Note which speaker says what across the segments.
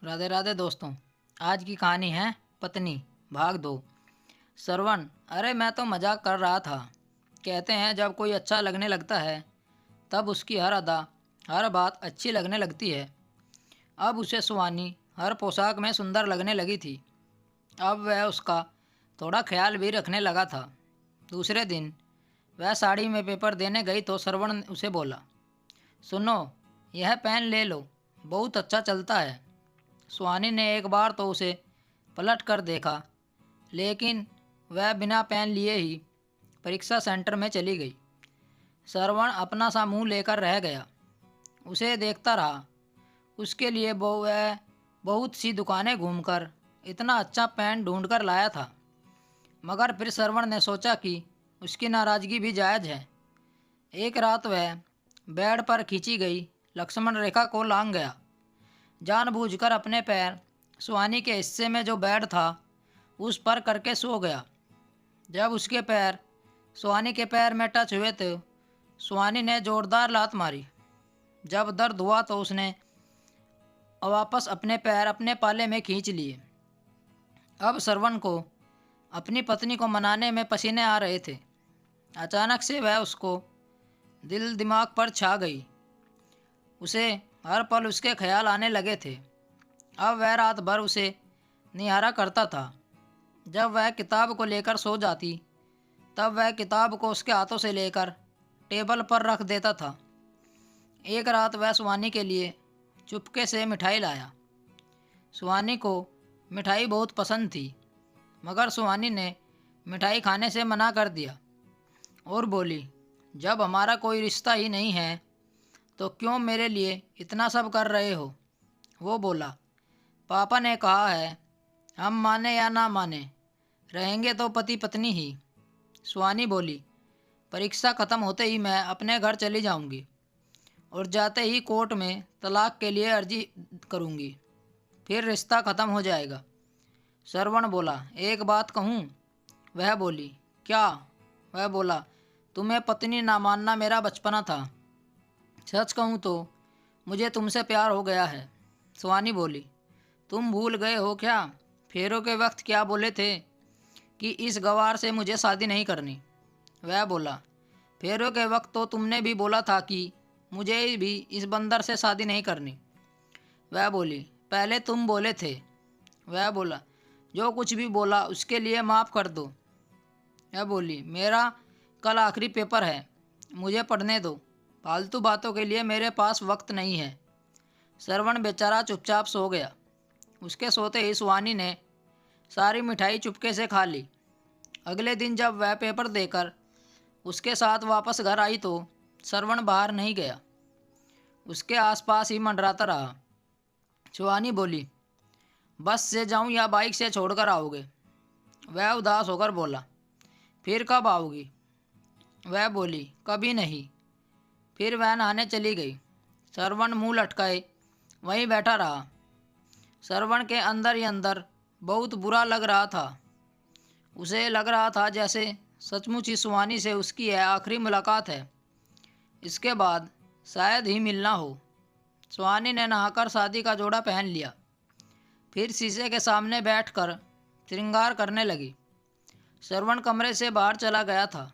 Speaker 1: राधे राधे दोस्तों। आज की कहानी है पत्नी भाग 2। श्रवण, अरे मैं तो मजाक कर रहा था। कहते हैं जब कोई अच्छा लगने लगता है तब उसकी हर अदा हर बात अच्छी लगने लगती है। अब उसे सुहानी हर पोशाक में सुंदर लगने लगी थी। अब वह उसका थोड़ा ख्याल भी रखने लगा था। दूसरे दिन वह साड़ी में पेपर देने गई तो श्रवण उसे बोला, सुनो, यह पेन ले लो, बहुत अच्छा चलता है। सुहानी ने एक बार तो उसे पलट कर देखा, लेकिन वह बिना पेन लिए ही परीक्षा सेंटर में चली गई। श्रवण अपना सा मुंह लेकर रह गया। उसे देखता रहा। उसके लिए वह बहुत सी दुकानें घूमकर इतना अच्छा पेन ढूंढ कर लाया था, मगर फिर श्रवण ने सोचा कि उसकी नाराज़गी भी जायज़ है। एक रात वह बेड पर खींची गई लक्ष्मण रेखा को लांग गया। जानबूझकर अपने पैर सुहानी के हिस्से में जो बेड था उस पर करके सो गया। जब उसके पैर सुहानी के पैर में टच हुए तो सुहानी ने जोरदार लात मारी। जब दर्द हुआ तो उसने वापस अपने पैर अपने पाले में खींच लिए। अब श्रवण को अपनी पत्नी को मनाने में पसीने आ रहे थे। अचानक से वह उसको दिल दिमाग पर छा गई। उसे हर पल उसके ख्याल आने लगे थे। अब वह रात भर उसे निहारा करता था। जब वह किताब को लेकर सो जाती तब वह किताब को उसके हाथों से लेकर टेबल पर रख देता था। एक रात वह सुहानी के लिए चुपके से मिठाई लाया। सुहानी को मिठाई बहुत पसंद थी, मगर सुहानी ने मिठाई खाने से मना कर दिया और बोली, जब हमारा कोई रिश्ता ही नहीं है तो क्यों मेरे लिए इतना सब कर रहे हो। वो बोला, पापा ने कहा है हम माने या ना माने रहेंगे तो पति पत्नी ही। सुहानी बोली, परीक्षा ख़त्म होते ही मैं अपने घर चली जाऊंगी और जाते ही कोर्ट में तलाक के लिए अर्जी करूंगी, फिर रिश्ता ख़त्म हो जाएगा। श्रवण बोला, एक बात कहूँ। वह बोली, क्या। वह बोला, तुम्हें पत्नी ना मानना मेरा बचपना था। सच कहूँ तो मुझे तुमसे प्यार हो गया है। सुहानी बोली, तुम भूल गए हो क्या फेरों के वक्त क्या बोले थे कि इस गवार से मुझे शादी नहीं करनी। वह बोला, फेरों के वक्त तो तुमने भी बोला था कि मुझे भी इस बंदर से शादी नहीं करनी। वह बोली, पहले तुम बोले थे। वह बोला, जो कुछ भी बोला उसके लिए माफ़ कर दो। वह बोली, मेरा कल आखिरी पेपर है, मुझे पढ़ने दो, फालतू बातों के लिए मेरे पास वक्त नहीं है। श्रवण बेचारा चुपचाप सो गया। उसके सोते ही सुहानी ने सारी मिठाई चुपके से खा ली। अगले दिन जब वह पेपर देकर उसके साथ वापस घर आई तो श्रवण बाहर नहीं गया, उसके आसपास ही मंडराता रहा। सुहानी बोली, बस से जाऊं या बाइक से छोड़कर आओगे। वह उदास होकर बोला, फिर कब आओगी। वह बोली, कभी नहीं। फिर वह नहाने चली गई। श्रवण मुंह लटकाए वहीं बैठा रहा। श्रवण के अंदर ही अंदर बहुत बुरा लग रहा था। उसे लग रहा था जैसे सचमुच ही सुहानी से उसकी यह आखिरी मुलाकात है, इसके बाद शायद ही मिलना हो। सुहानी ने नहाकर शादी का जोड़ा पहन लिया, फिर शीशे के सामने बैठकर श्रृंगार करने लगी। श्रवण कमरे से बाहर चला गया था।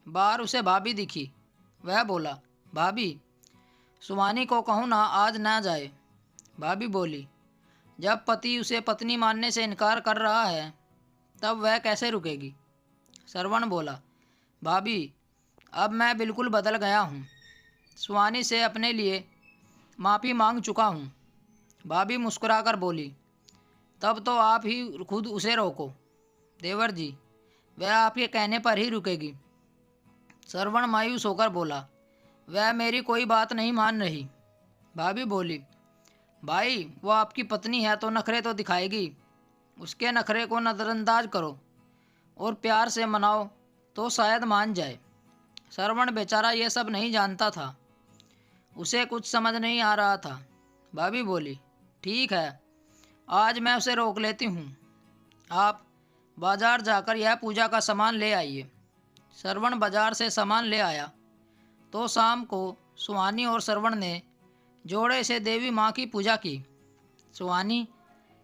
Speaker 1: बाहर उसे भाभी दिखी। वह बोला, भाभी, सुहानी को कहूँ ना आज ना जाए। भाभी बोली, जब पति उसे पत्नी मानने से इनकार कर रहा है तब वह कैसे रुकेगी। श्रवण बोला, भाभी, अब मैं बिल्कुल बदल गया हूँ, सुहानी से अपने लिए माफ़ी मांग चुका हूँ। भाभी मुस्कुराकर बोली, तब तो आप ही खुद उसे रोको देवर जी, वह आपके कहने पर ही रुकेगी। श्रवण मायूस होकर बोला, वह मेरी कोई बात नहीं मान रही। भाभी बोली, भाई वो आपकी पत्नी है तो नखरे तो दिखाएगी, उसके नखरे को नज़रअंदाज करो और प्यार से मनाओ तो शायद मान जाए। श्रवण बेचारा ये सब नहीं जानता था, उसे कुछ समझ नहीं आ रहा था। भाभी बोली, ठीक है, आज मैं उसे रोक लेती हूँ, आप बाजार जाकर यह पूजा का सामान ले आइए। श्रवण बाजार से सामान ले आया तो शाम को सुहानी और श्रवण ने जोड़े से देवी माँ की पूजा की। सुहानी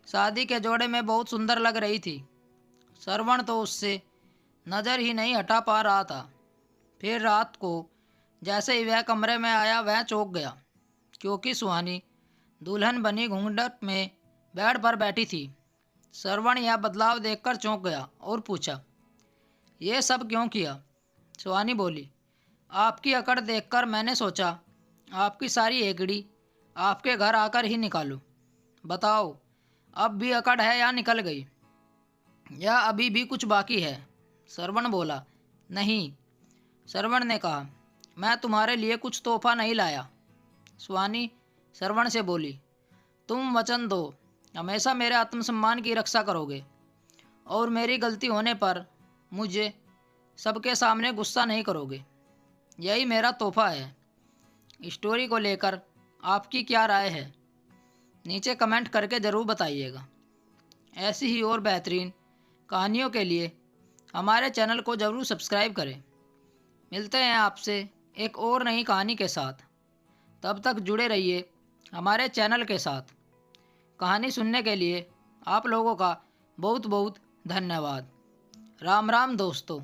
Speaker 1: शादी के जोड़े में बहुत सुंदर लग रही थी। श्रवण तो उससे नज़र ही नहीं हटा पा रहा था। फिर रात को जैसे ही वह कमरे में आया वह चौंक गया, क्योंकि सुहानी दुल्हन बनी घूंघट में बेड पर बैठी थी। श्रवण यह बदलाव देखकर चौंक गया और पूछा, ये सब क्यों किया? सुहानी बोली, आपकी अकड़ देखकर मैंने सोचा आपकी सारी एकड़ी आपके घर आकर ही निकालूं। बताओ, अब भी अकड़ है या निकल गई, या अभी भी कुछ बाकी है? श्रवण बोला, नहीं। श्रवण ने कहा, मैं तुम्हारे लिए कुछ तोहफा नहीं लाया। सुहानी श्रवण से बोली, तुम वचन दो हमेशा मेरे आत्मसम्मान की रक्षा करोगे और मेरी गलती होने पर मुझे सबके सामने गुस्सा नहीं करोगे। यही मेरा तोहफा है। स्टोरी को लेकर आपकी क्या राय है? नीचे कमेंट करके ज़रूर बताइएगा। ऐसी ही और बेहतरीन कहानियों के लिए हमारे चैनल को ज़रूर सब्सक्राइब करें। मिलते हैं आपसे एक और नई कहानी के साथ। तब तक जुड़े रहिए हमारे चैनल के साथ। कहानी सुनने के लिए आप लोगों का बहुत बहुत धन्यवाद। राम राम दोस्तों।